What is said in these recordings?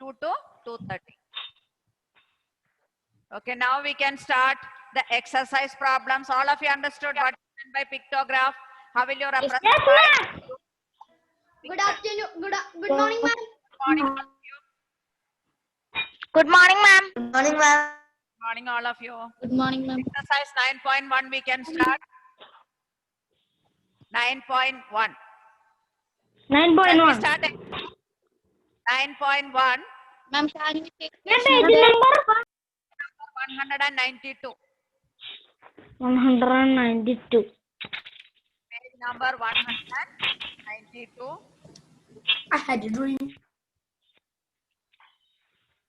2 to 2:30. Okay, now we can start the exercise problems. All of you understood what is meant by pictograph? How will you represent? Yes, ma'am. Good afternoon. Good morning, ma'am. Good morning, all of you. Good morning, ma'am. Good morning, ma'am. Good morning, all of you. Good morning, ma'am. Exercise 9.1 we can start. 9.1. 9.1. Can we start at 9.1? Ma'am, can we take Ma'am, page page number? number 192. 192. Page number 192. I had a dream.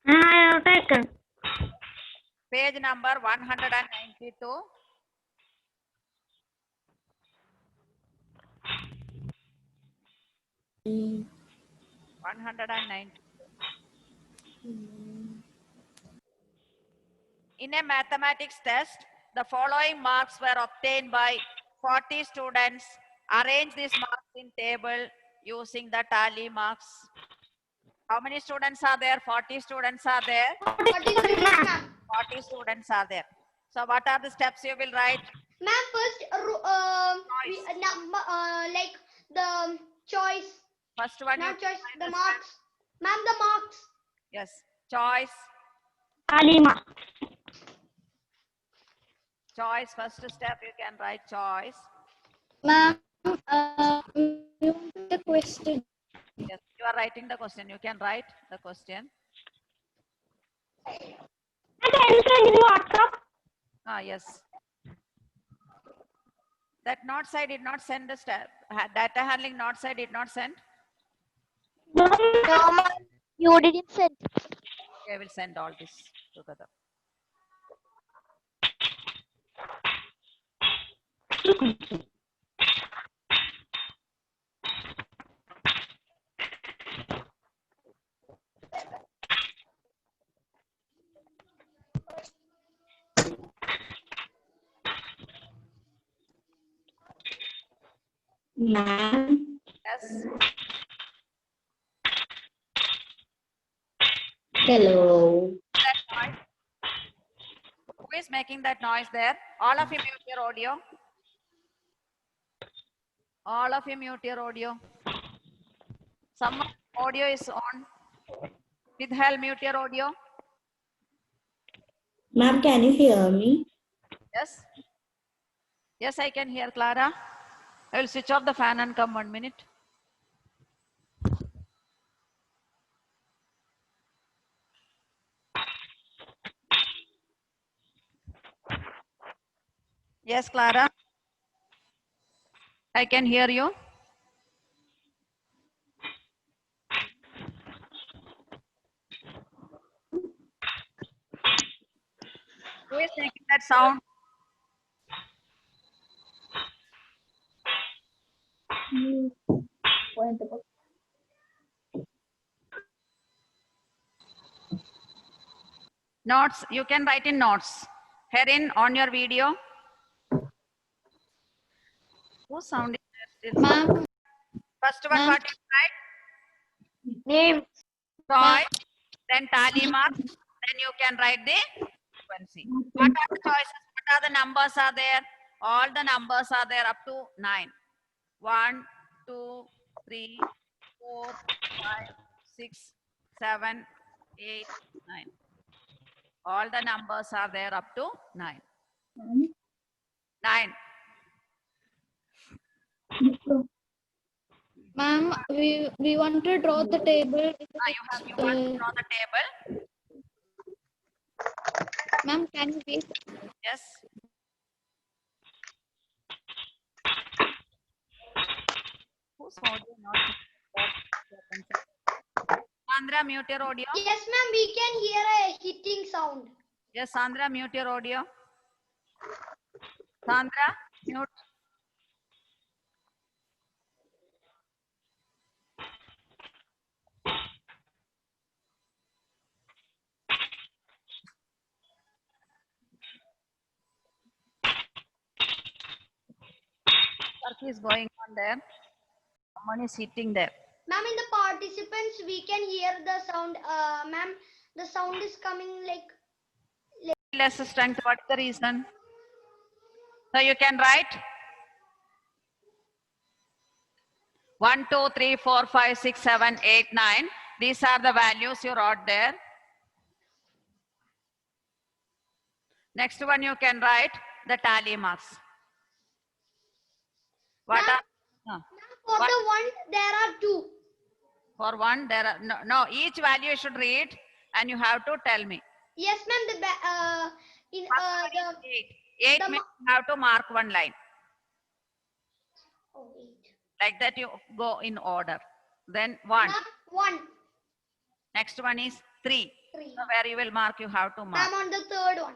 I have taken. Page number 192. Mm. 190. In a mathematics test, the following marks were obtained by 40 students. Arrange these marks in table using the tally marks. How many students are there? 40 students are there. 40 students, ma'am. 40 students are there. So what are the steps you will write? Ma'am, first, number, like the choice, First one. not you choice, the understand? marks. Ma'am, the marks. Yes. Choice. Alima. Choice. First step you can write choice. Ma'am, the question. Yes. You are writing the question. You can write the question. I can send in WhatsApp. Ah, yes. That notes I did not send the step. Data handling notes I did not send. No, No, ma'am. You didn't send. Okay, I will send all this together. Ma'am. Yes. Hello. That noise. Who is making that noise there? All of you mute your audio. All of you mute your audio. Someone audio is on. With hell, mute your audio. Ma'am, can you hear me? Yes. Yes, I can hear Clara. I will switch off the fan and come 1 minute. Yes, Clara. I can hear you. Who is making that sound? Notes. You can write in notes. Herein on your video. Who sound is there? Ma'am, First one, Ma'am. what you write? Name. Choice, then tally marks, then you can write the frequency. What are the choices? What are the numbers are there? All the numbers are there up to 9. 1, 2, 3, 4, 5, 6, 7, 8, 9. All the numbers are there up to 9. 9. ma'am, we want to draw the table. You want to draw the table? Ma'am, can you wait? Yes. Whose audio not? Sandra, mute your audio. Yes, ma'am, we can hear a hitting sound. Yes, Sandra, mute your audio. Sandra, mute. Work is going on there. Someone is sitting there. Ma'am, in the participants, we can hear the sound. Ma'am, the sound is coming like. Less strength. What is the reason? So you can write 1, 2, 3, 4, 5, 6, 7, 8, 9. These are the values you wrote there. Next one you can write the tally marks. What Ma'am, are For What? the one, there are two. for one? There are no. Each value you should read, and you have to tell me. Yes, ma'am. In First one is the 8. 8 the means you have to mark one line. oh, 8. Like that you go in order. Then 1. Ma'am, 1, Next one is 3. 3. So where you will mark, you have to mark. Ma'am, on the third one.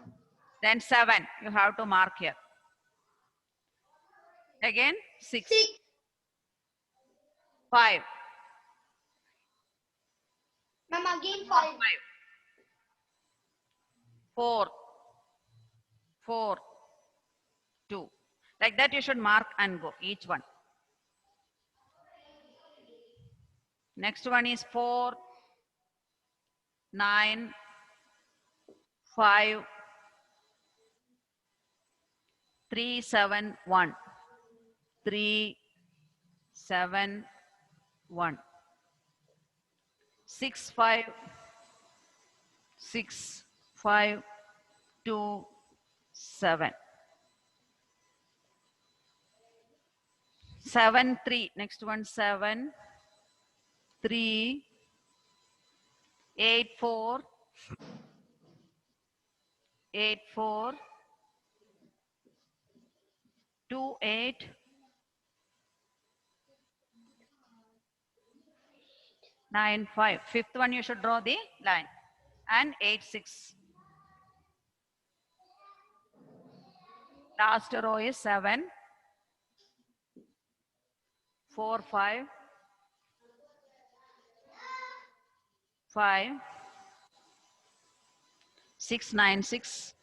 Then 7, you have to mark here. Again 6. 6. 5. Ma'am, again 5. 5. 4. 4. 2. Like that you should mark and go each one. Next one is 4, 9, 5, 3, 7, 1. 3, 7, 1. 6, 5, 6, 5, 2, 7. 7, 3. Next one 7, 3, 8, 4, 8, 4, 2, 8, 9, 5. Fifth one you should draw the line. And 8, 6. Last row is 7, 4, 5, 5, 6, 9, 6.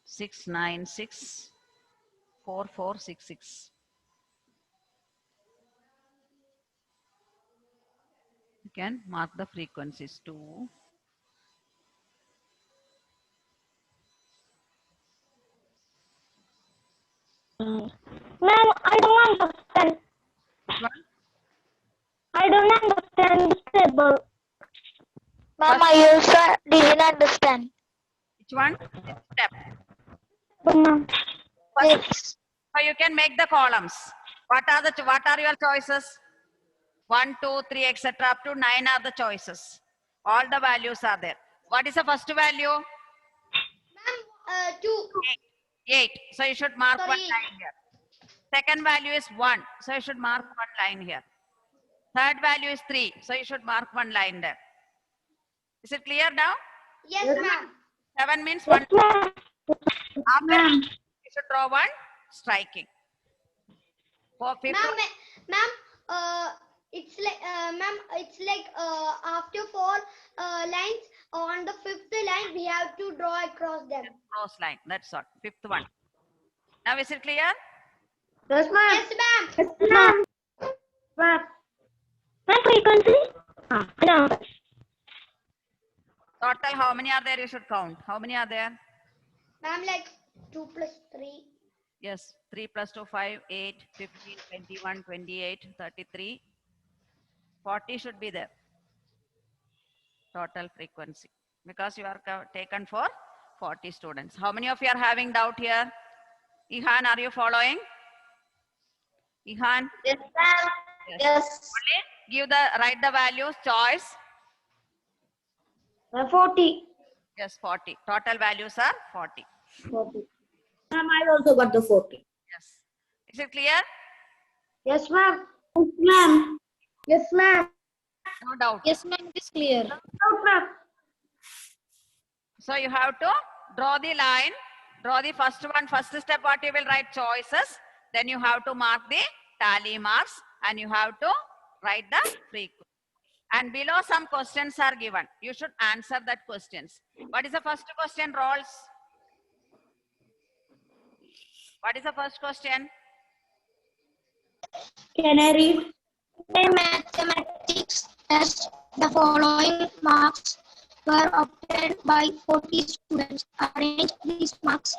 6, 9, 6, 4, 4, 6, 6. You can mark the frequencies too. Ma'am, I don't understand. One. I don't understand this table. Ma'am, I also didn't understand. Which one? Step. Ma'am. First, so you can make the columns. What are your choices? 1, 2, 3, etc. Up to 9 are the choices. All the values are there. What is the first value? Ma'am, 2. 8. So you should mark Sorry. one line here. Second value is 1. So you should mark one line here. Third value is 3. So you should mark one line there. Is it clear now? Yes, ma'am. 7 means 1. After you should draw one striking. For fifth Ma'am, it's like after 4 lines on the 5th line we have to draw across them. cross line. That's all. Fifth one. Now is it clear? Yes, ma'am. Yes, ma'am. Yes, ma'am. Ma'am. Ma'am, frequency? No. Total how many are there? You should count. How many are there? Ma'am, like 2 plus 3. Yes. 3 plus 2, 5, 8, 15, 21, 28, 33. 40 should be there. Total frequency. Because you are taken for 40 students. How many of you are having doubt here? Ihan, are you following? Ihan? Yes, ma'am. Yes. Only write the values, choice. 40. Yes, 40. Total values are 40. 40. Ma'am, I also got the 40. Yes. Is it clear? Yes, ma'am. Yes, ma'am. Yes, ma'am. No doubt. Yes, ma'am. It is clear. No, ma'am. So you have to draw the line, draw the first one, first step what you will write choices, then you have to mark the tally marks and you have to write the frequency. And below some questions are given. You should answer that questions. What is the first question, Rolls? What is the first question? Can I read? In mathematics test, the following marks were obtained by 40 students. Arrange these marks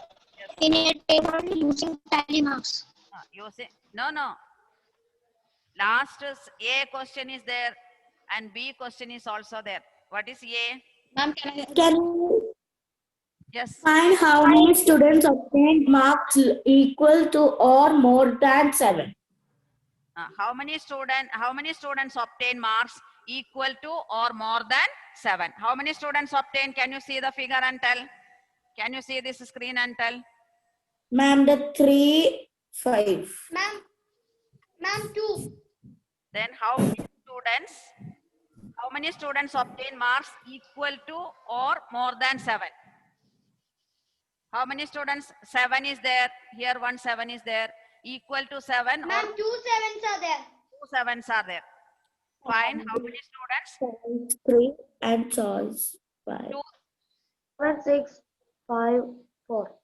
in a table using tally marks. No. Last is A question is there and B question is also there. What is A? Ma'am, can I? Can you Yes. find how many students obtained marks equal to or more than 7? How many students obtain marks equal to or more than 7? How many students obtain? Can you see the figure and tell? Can you see this screen and tell? Ma'am, the 3, 5. Ma'am, 2. Then how many students obtain marks equal to or more than 7? How many students? 7 is there. Here 1 7 is there. Equal to 7 or Ma'am, 2 7s are there. 2 7s are there. Fine. How many students? Choice 3 and choice 5. 2. 1, 6, 5, 4.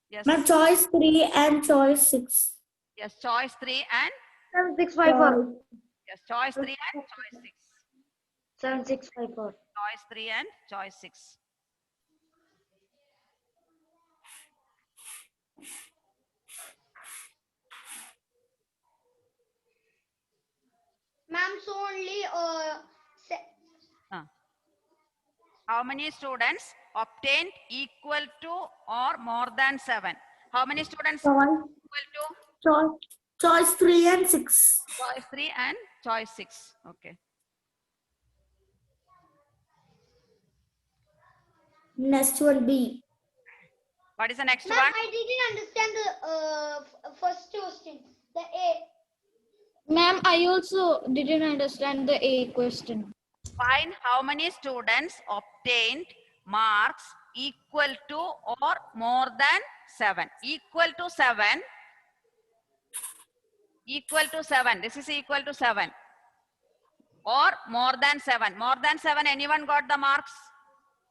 Yes. Ma'am, choice 3 and choice 6. Yes. Choice 3 and 7, 6, 5, 4. yes. Choice 3 and choice 6. 7, 6, 5, 4. Choice 3 and choice 6. Ma'am, so only How many students obtained equal to or more than 7? How many students equal to? Choice 3 and 6. Choice 3 and choice 6. Okay. Next one B. What is the next ma'am, one? I didn't understand the first question. The A. Ma'am, I also didn't understand the A question. Find how many students obtained marks equal to or more than 7. Equal to 7. Equal to 7. This is equal to 7. Or more than 7. More than 7. Anyone got the marks?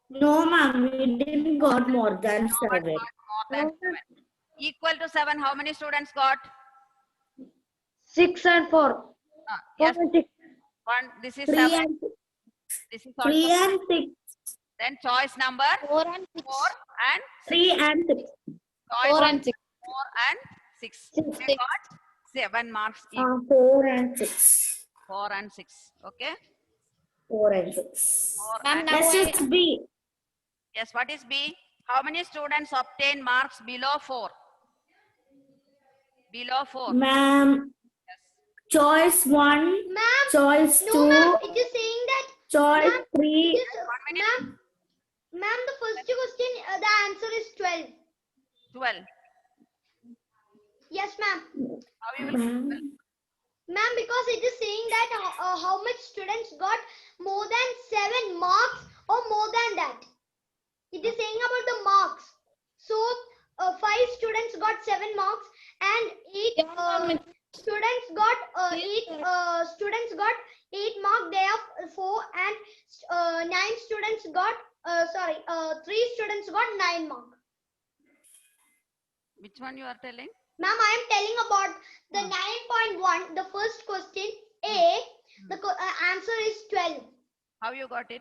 No, ma'am, we didn't got more than No one 7. got more than 7. Equal to 7. How many students got? 6 and 4. Yes. 4 and 6. 1. This is 3 7. and This is 3 also. and 6. Then choice number 4 and 6. 4 and 3 and 6. choice 4 and 6. 4 and 6. Six. We got 7 marks each. 4 and 6. 4 and 6. Okay. 4 and 6. 4 Ma'am, and now Next is B. yes. What is B? How many students obtain marks below 4? Below 4. Ma'am, choice 1, Ma'am, choice no 2, ma'am, it is saying that choice ma'am, 3. it is, ma'am, the first question, the answer is 12. 12. Yes, ma'am. How you will Ma'am, Ma'am, because it is saying that how much students got more than 7 marks or more than that. It is saying about the marks. So, 5 students got 7 marks and 8 Yeah, ma'am, students got Yes, 8 students got 8 mark. They have 4 and 9 students got 3 students got 9 mark. which one you are telling? Ma'am, I am telling about the 9.1, the first question A. The answer is 12. How you got it?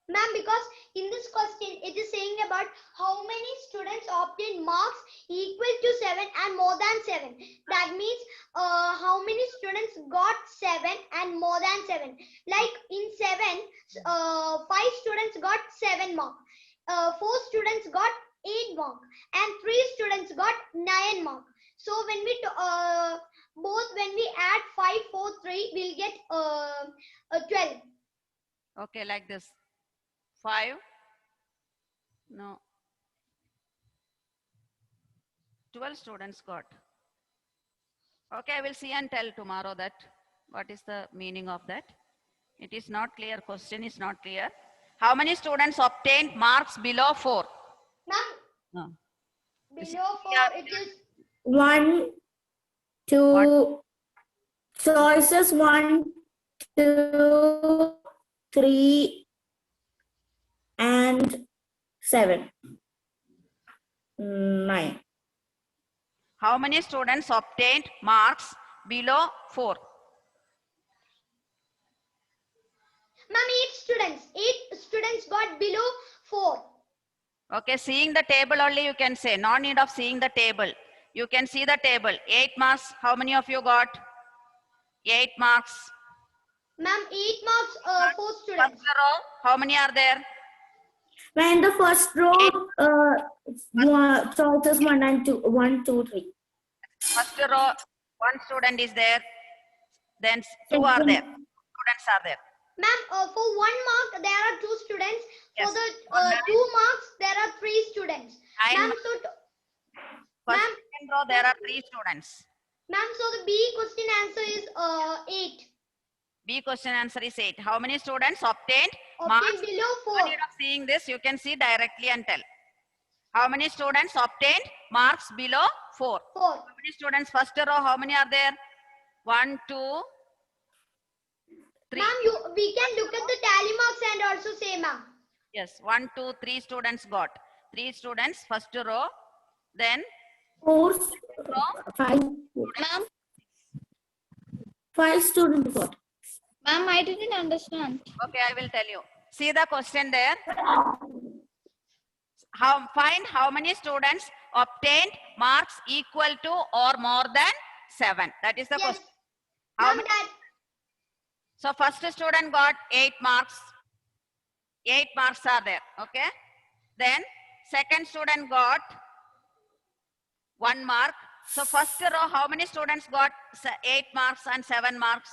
Ma'am, because in this question, it is saying about how many students obtain marks equal to 7 and more than 7. That means how many students got 7 and more than 7. Like in 7, 5 students got 7 marks. 4 students got 8 marks. And 3 students got 9 marks. So when we when we add 5, 4, 3, we'll get 12. Okay, like this. 5. No. 12 students got. Okay, I will see and tell tomorrow that what is the meaning of that. It is not clear. Question is not clear. How many students obtained marks below 4? Ma'am, No. below 4, it is 1, 2, choices 1, 2, 3, and 7. 9. how many students obtained marks below 4? Ma'am, 8 students got below 4. Okay, seeing the table only you can say. No need of seeing the table. You can see the table. 8 marks. How many of you got? 8 marks. Ma'am, 8 marks, 4 First students. row, how many are there? When the first row, choices 1 and 2, 1, 2, 3. First row, 1 student is there. Then 2 are there. Students are there. Ma'am, for 1 mark, there are 2 students. Yes. For the 2 marks, there are 3 students. Nine Ma'am, marks. so, First ma'am, second row, there are 3 students. ma'am, so the B question answer is 8. B question answer is 8. How many students obtained marks? Obtained below No 4. need of seeing this, you can see directly and tell. How many students obtained marks below 4? 4. How many students? First row, how many are there? 1, 2, 3. Ma'am, we can look at the tally marks and also say, ma'am. Yes, 1, 2, 3 students got. 3 students, first row. Then 4, row, 5. Ma'am, 5 students got. ma'am, I didn't understand. okay, I will tell you. See the question there. Find how many students obtained marks equal to or more than 7. That is the Yes. question. How Ma'am, many? that, So first student got 8 marks. 8 marks are there. Okay. Then second student got 1 mark. So first row, how many students got 8 marks and 7 marks?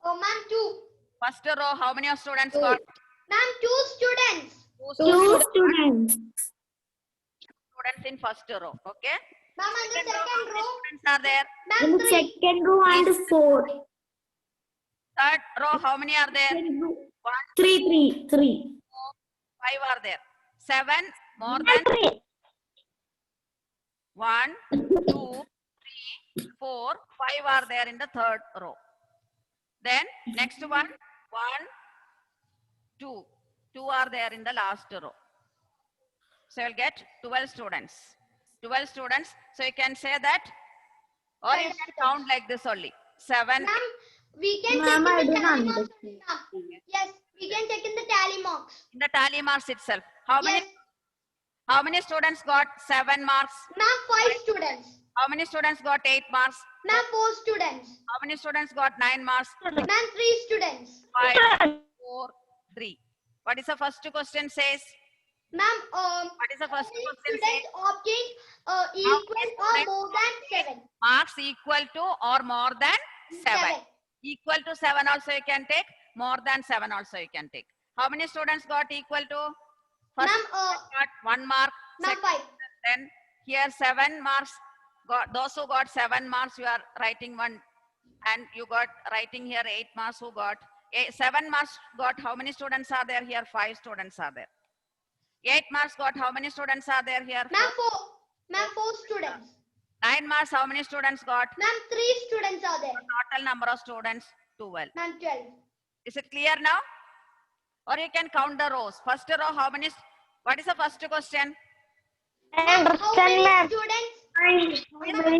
ma'am, 2. First row, how many of students got? Ma'am, 2 students. 2 students. Students in first row. Okay. Ma'am, and the Second row, how second many row, students are there? In ma'am, the 3. second row and 4. Third row, how many are there? 1, 3. 5 are there. 7 more than 1, 2, 3, 4, 5 are there in the third row. Then next one, 1, 2. 2 are there in the last row. So you'll get 12 students. 12 students. So you can say that, or you can count like this only. 7. Ma'am, we can Ma'am, check I in the didn't tally marks. understand. Ma'am. Yes, we can check in the tally marks. In the tally marks itself. How many? Yes. How many students got 7 marks? Ma'am, 5 students. How many students got 8 marks? Ma'am, 4 students. How many students got 9 marks? Ma'am, 3 students. 5, 4, 3. What is the first question says? Ma'am, What is the first how many question students says? obtained equal or more than 7? Marks equal to or more than 7. 7. Equal to 7 also you can take. More than 7 also you can take. How many students got equal to? First Ma'am, got 1 mark. ma'am, Second, 5. then here 7 marks. Got those who got 7 marks, you are writing 1, and you got writing here 8 marks. Who got 7 marks? Got how many students are there here? 5 students are there. 8 marks got how many students are there here? Ma'am, 4. Ma'am, 4 students. 9 marks, how many students got? Ma'am, 3 students are there. Total number of students 12. Ma'am, 12. Is it clear now? Or you can count the rows. First row, how many? What is the first question? Ma'am, how many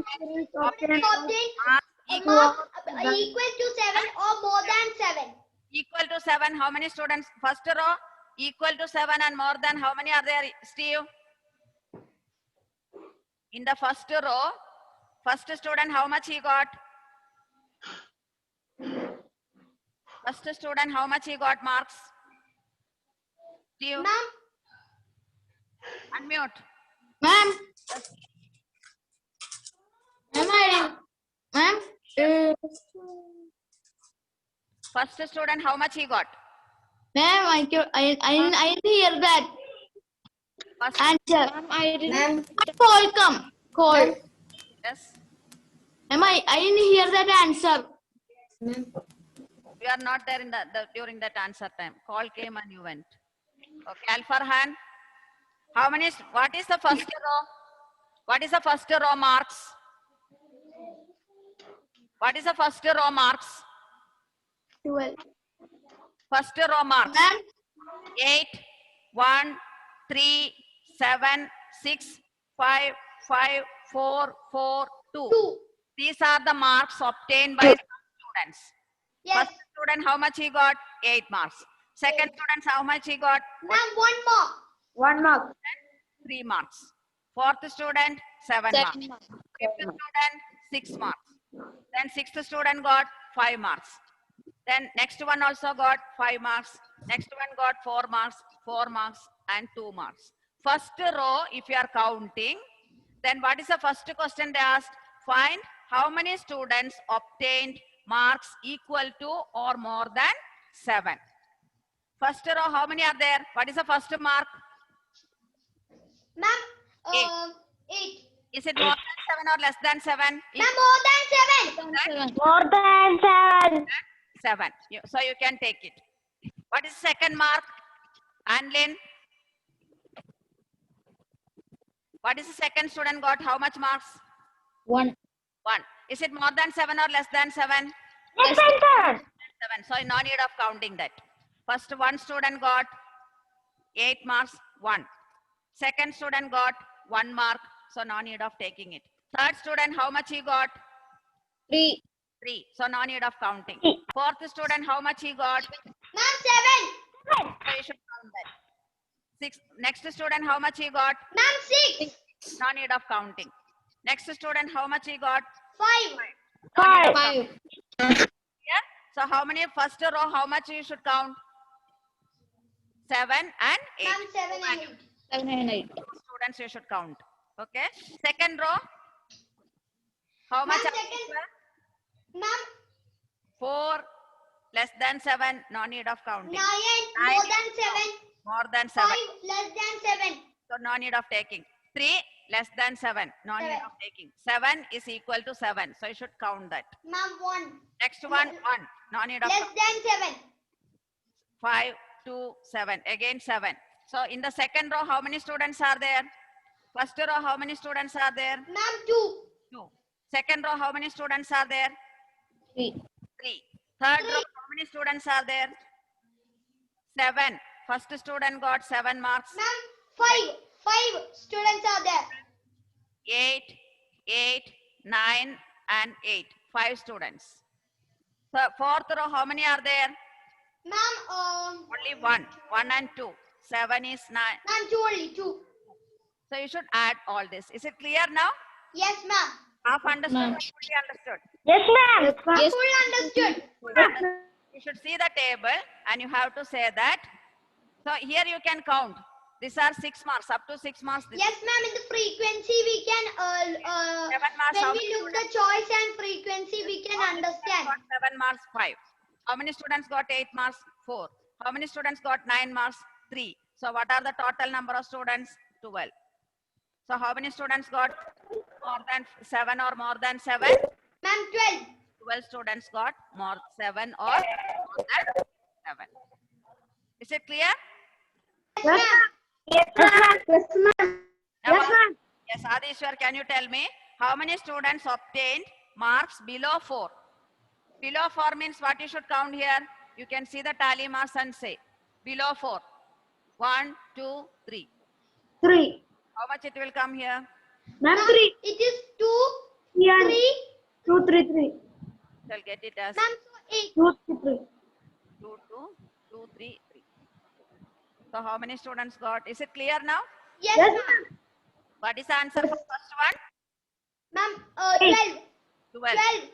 students obtained marks equal to 7 or more than 7? Equal to 7. How many students? First row, equal to 7 and more than how many are there, Steve? In the first row, first student, how much he got? First student, how much he got marks? Steve, Ma'am, unmute. Ma'am. Ma'am, First student, how much he got? ma'am, I didn't hear that First, answer. Ma'am, I didn't. Call come. Call. yes. Ma'am, I didn't hear that answer. We are not there in the during that answer time. Call came and you went. Okay, Al-Farhan. How many? What is the first row? What is the first row marks? What is the first row marks? 12. First row marks. Ma'am, 8, 1, 3, 7, 6, 5, 5, 4, 4, 2. 2. These are the marks obtained by some students. Yes. First student, how much he got? 8 marks. Second student, how much he got? Ma'am, 1 more. 1 mark. 3 marks. Fourth student, 7 marks. Fifth student, 6 marks. Then sixth student got 5 marks. Then next one also got 5 marks. Next one got 4 marks, 4 marks, and 2 marks. First row, if you are counting, then what is the first question they asked? Find how many students obtained marks equal to or more than 7. First row, how many are there? What is the first mark? Ma'am, 8. Is it more than 7 or less than 7? Ma'am, more than 7. More than 7. 7. So you can take it. What is second mark? Anlin? What is the second student got? How much marks? 1. 1. Is it more than 7 or less than 7? Less than 7. 7. So no need of counting that. First one student got 8 marks, 1. Second student got 1 mark. So no need of taking it. Third student, how much he got? 3. 3. So no need of counting. Fourth student, how much he got? Ma'am, 7. So you should count that. Sixth. Next student, how much he got? Ma'am, 6. No need of counting. Next student, how much he got? 5. No need of 5. counting. Yeah? So how many first row, how much you should count? 7 and 8. Ma'am, 7 and 8. 7 and 8. Students you should count. Okay. Second row. How much? Ma'am, are second- there? Ma'am, 4 less than 7. No need of 9. counting. More than 7. More than 7. 5. Less than 7. So no need of taking. 3 less than 7. No need 7. of taking. 7 is equal to 7. So you should count that. Ma'am, 1. Next one, 1. No need of Less than 7. 5, 2, 7. Again 7. So in the second row, how many students are there? First row, how many students are there? Ma'am, 2. 2. Second row, how many students are there? 3. 3. Third row, how many students are there? 7. First student got 7 marks. Ma'am, 5. 5 students are there. 8, 8, 9, and 8. 5 students. So fourth row, how many are there? Ma'am, Only 1. 1 and 2. 7 is 9. ma'am, 2 only. 2. So you should add all this. Is it clear now? Yes, ma'am. Half understood, Ma'am. fully understood. Yes, ma'am. Yes. Full understood. You should see the table and you have to say that. So here you can count. These are 6 marks, up to 6 marks. This Yes, ma'am. In the frequency, we can, 7 marks. when How we many look the choice and frequency, we can understand. got 7 marks? 5. How many students got 8 marks? 4. How many students got 9 marks? 3. So what are the total number of students? 12. So how many students got more than 7 or more than 7? Ma'am, 12. 12 students got more 7 or more than 7. Is it clear? Yes, ma'am. Yes, ma'am. Yes, ma'am. Now, Yes, ma'am. yes, Adishwar, can you tell me how many students obtained marks below 4? Below 4 means what you should count here? You can see the tally marks and say below 4. 1, 2, 3. 3. How much it will come here? Ma'am, Ma'am, 3. it is 2, Yeah. 3. 2, 3, 3. Shall get it as Ma'am, so 8. 2, 3, 3. 2, 2, 2, 3, 3. So how many students got? Is it clear now? Yes, Yes, ma'am. ma'am. What is the answer for first one? Ma'am, 12. 12. 12.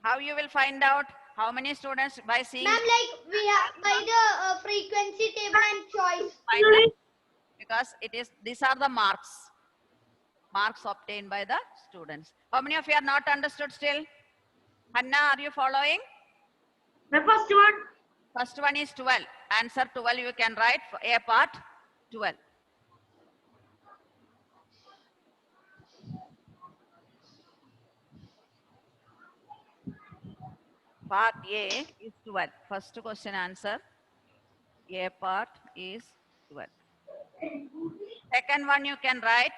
How you will find out how many students by seeing? Ma'am, like we have by the frequency table and choice. Find that? Because it is, these are the marks. Marks obtained by the students. How many of you are not understood still? Hanna, are you following? The first one. First one is 12. Answer 12 you can write for A part 12. Part A is 12. First question answer. A part is 12. Second one you can write.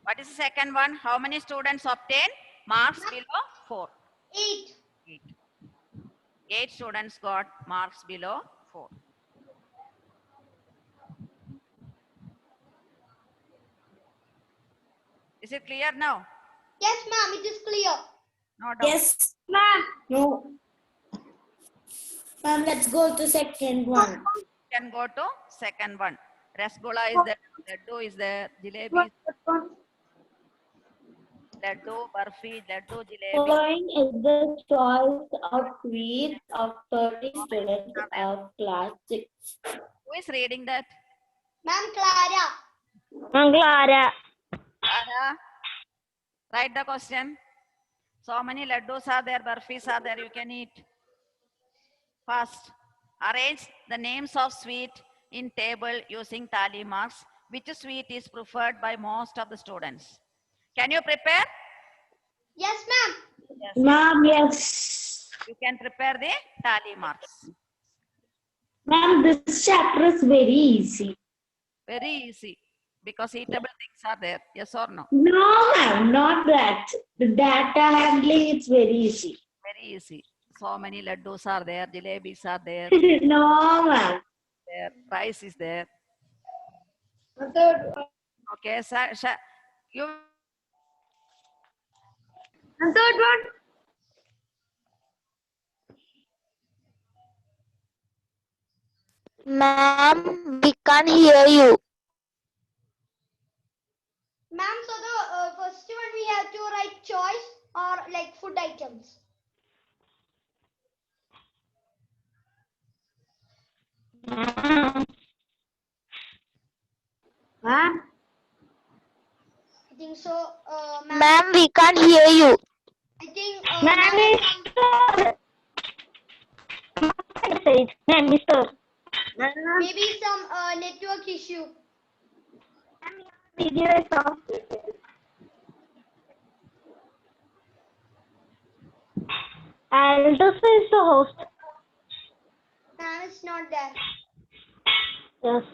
What is the second one? How many students obtain marks below 4? 8. 8. 8 students got marks below 4. Is it clear now? Yes, ma'am, it is clear. No doubt. Yes, ma'am. No. Ma'am, let's go to second one. Can go to second one. Rasgulla is there, laddu is there, jalebi, laddu, barfi, laddu, jalebi. Following is the choice of sweets of 30 students of class 6. Who is reading that? Ma'am, Clara. Clara. Ara, write the question. So many laddus are there, barfis are there, you can eat. First, arrange the names of sweet in table using tally marks. Which sweet is preferred by most of the students? Can you prepare? Yes, ma'am. Yes. Ma'am, yes. You can prepare the tally marks. Ma'am, this chapter is very easy. Very easy because eatable things are there. Yes or no? No, ma'am, not that. The data handling, it's very easy. Very easy. So many laddus are there, jalebis are there, No, ma'am. rice is there. The third one. Okay, you The third one. Ma'am, we can't hear you. Ma'am, so the first one we have to write choice or like food items. Ma'am, I think so. Ma'am, Ma'am, we can't hear you. I think ma'am, ma'am, Mr. maybe some network issue. Video is off. And this is the host. Ma'am, it's not there. Yes.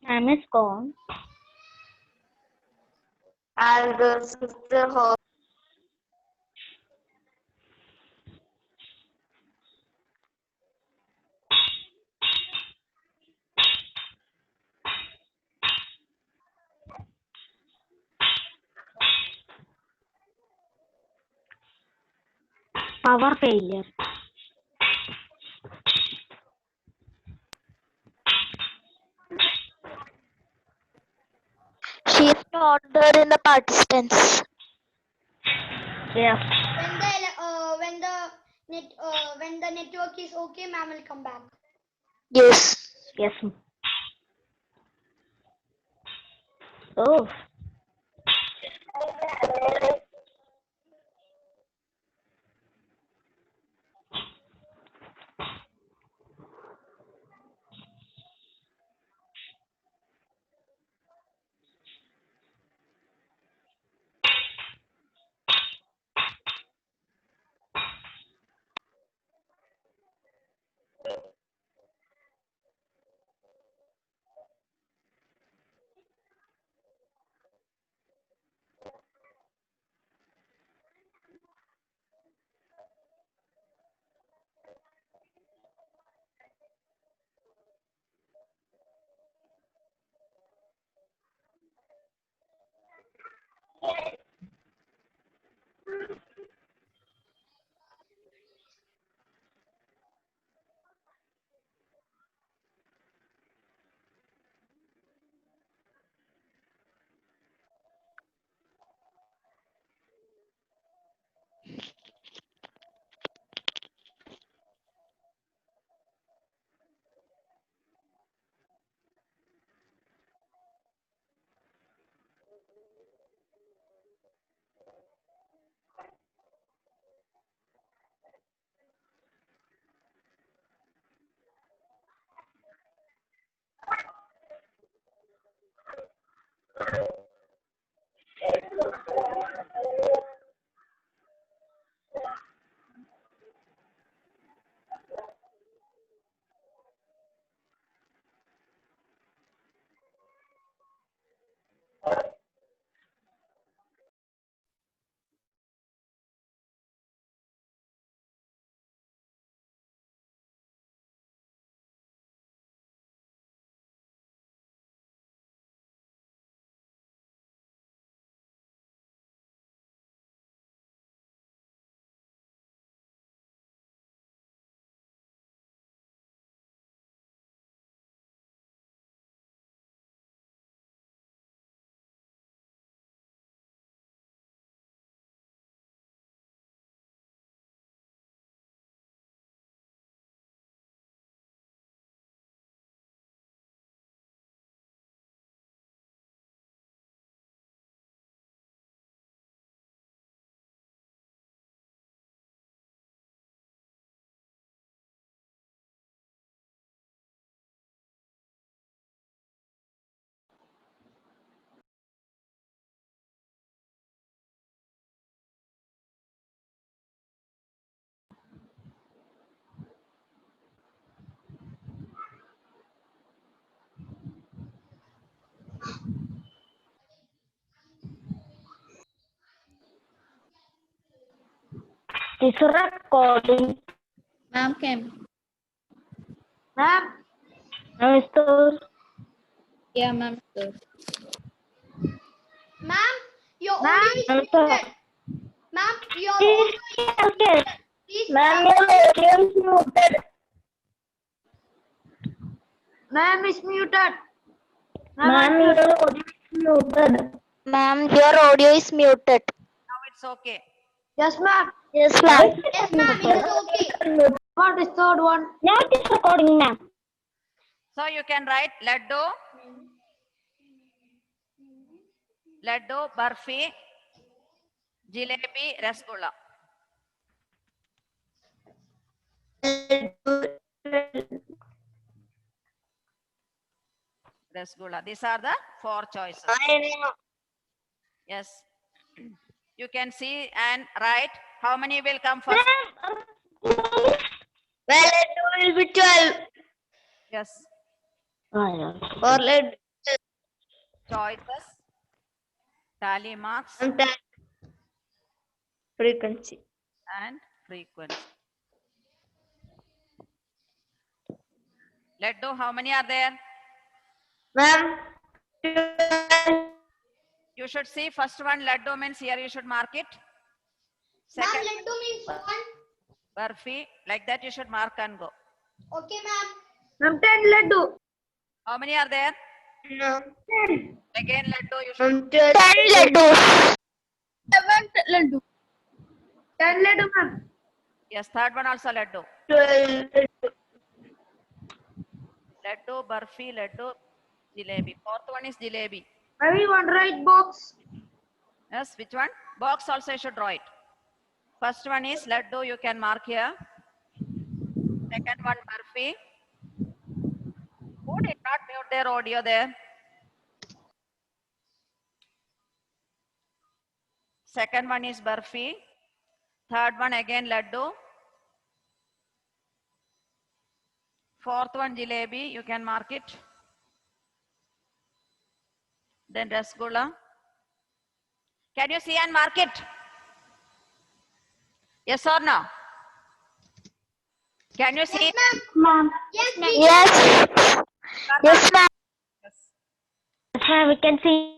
Ma'am is gone. And this is the host. Power failure. She's not there in the participants. Yes. When the network is okay, ma'am will come back. Yes. Yes. Oh. Is recording. Ma'am came. Ma'am. Mr. Yeah, ma'am. Sir. Ma'am, your Ma'am, audio is I'm sorry. muted. Ma'am, your audio is Okay. muted. Please Ma'am, try. your audio is muted. Ma'am is muted. Ma'am, your audio is muted. Ma'am, your audio is muted. Now it's okay. Yes, ma'am. Yes, ma'am. Yes, ma'am, it is okay. What is third one? Now it is recording, ma'am. So you can write laddu, barfi, jalebi, rasgulla. Rasgulla. These are the 4 choices. Yes. You can see and write how many will come first. Well, it will be 12. Yes. Or let Choices, tally marks, frequency. and frequency. Laddu, how many are there? Ma'am, You should see first one laddu means here you should mark it. Ma'am, Second laddu means 1. barfi, like that you should mark and go. Okay, ma'am. Ma'am, 10 laddu. How many are there? no. Again laddu you should. Ma'am, 10 laddus. 10 laddu, ma'am. Yes, third one also laddu. 12 laddu. Laddu, barfi, laddu, jalebi. Fourth one is jalebi. Everyone write box. Yes, which one? Box also you should draw it. First one is laddu, you can mark here. Second one barfi. Who did not mute their audio there? Second one is barfi. Third one again laddu. Fourth one jalebi, you can mark it. Then rasgulla. Can you see and mark it? Yes or no? Can you see? Yes, ma'am. Ma'am. Yes, we Yes. Yes, ma'am. Yes. Ma'am, we can see.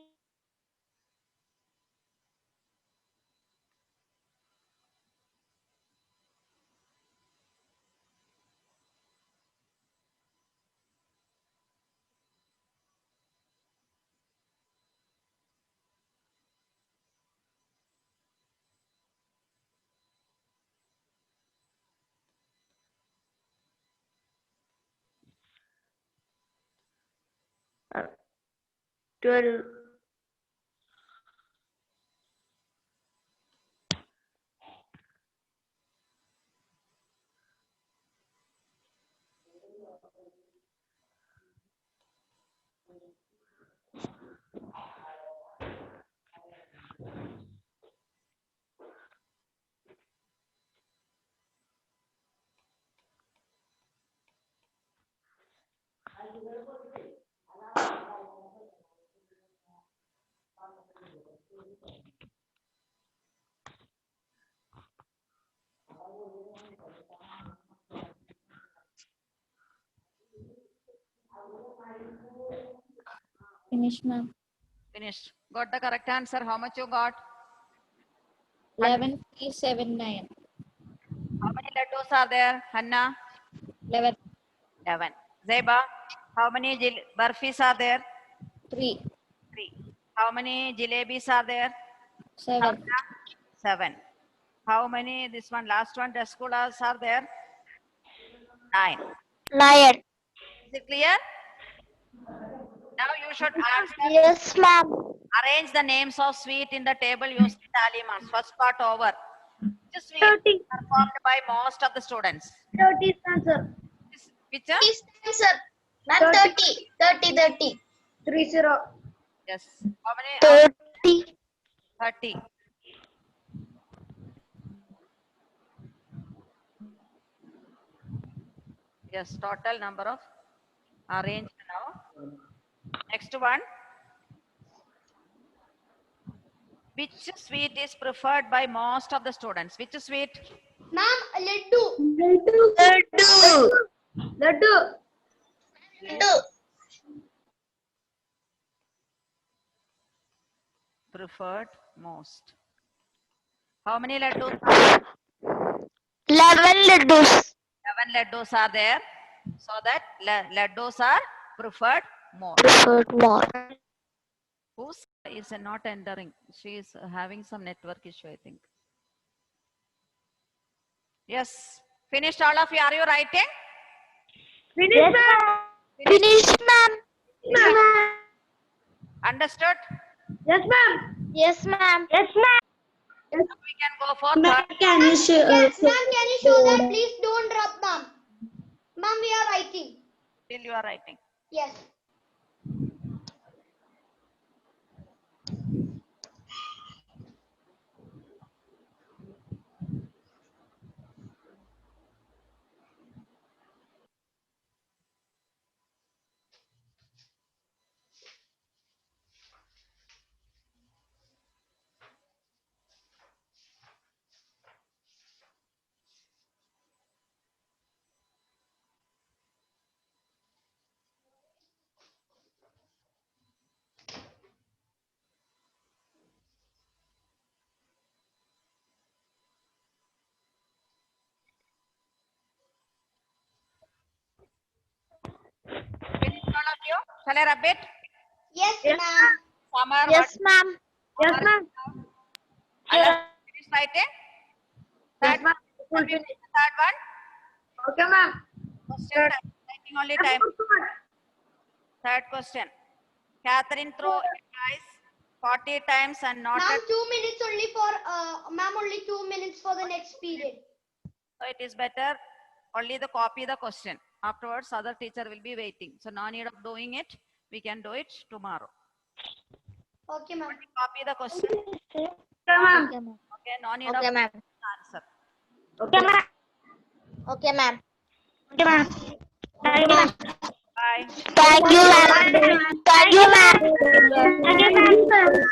Uh, 12. Finish, ma'am. Finished. Got the correct answer. How much you got? 11,379. How many laddus are there? Hanna? 11. 11. Zeba? How many barfis are there? 3. 3. How many jalebis are there? 7. 7. How many, this one, last one, rasgullas are there? 9. 9. Is it clear? Now you should answer. Yes, ma'am. Arrange the names of sweet in the table using tally marks. First part over. Which sweet is performed by most of the students? 30 answer. Which? Please answer. Ma'am, 30. 30. 30. 30. Yes. How many? 30. 30. Yes, total number of arranged now. Next one. Which sweet is preferred by most of the students? Which sweet? Ma'am, laddu. Preferred most. How many laddus? 11 laddus. 7 laddus are there. So that laddus are preferred more. Preferred more. Whose is not entering? She is having some network issue, I think. Yes. Finished all of you? Are you writing? Yes, ma'am. Finished, ma'am. Understood? Yes, ma'am. Yes, ma'am. Yes, ma'am. We can go for Ma'am, third. can you show, Ma'am, can you show that? Please don't drop, ma'am. Ma'am, we are writing. Till you are writing. Yes. Finished all of you? Shall I rub it? Yes, ma'am. Summer. Yes, ma'am. Yes, ma'am. Finish writing? Third, ma'am. shall we finish the third one? Okay, ma'am. Question time. Writing only time. Third question. Catherine throw ice 40 times and not Ma'am, at, 2 minutes only for, ma'am, only 2 minutes for the next period. so it is better only the copy the question. Afterwards, other teacher will be waiting. So no need of doing it. We can do it tomorrow. Okay, ma'am. Copy the question. Okay, ma'am. Okay, no need Okay, of ma'am. answer. Okay, ma'am. Okay, ma'am. Okay, ma'am. Thank you, ma'am. Bye. Thank you, ma'am. Thank you, ma'am. Thank you, ma'am.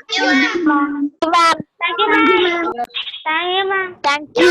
Thank you, ma'am. Thank you, ma'am. Thank you, ma'am. Thank you, ma'am. Thank you.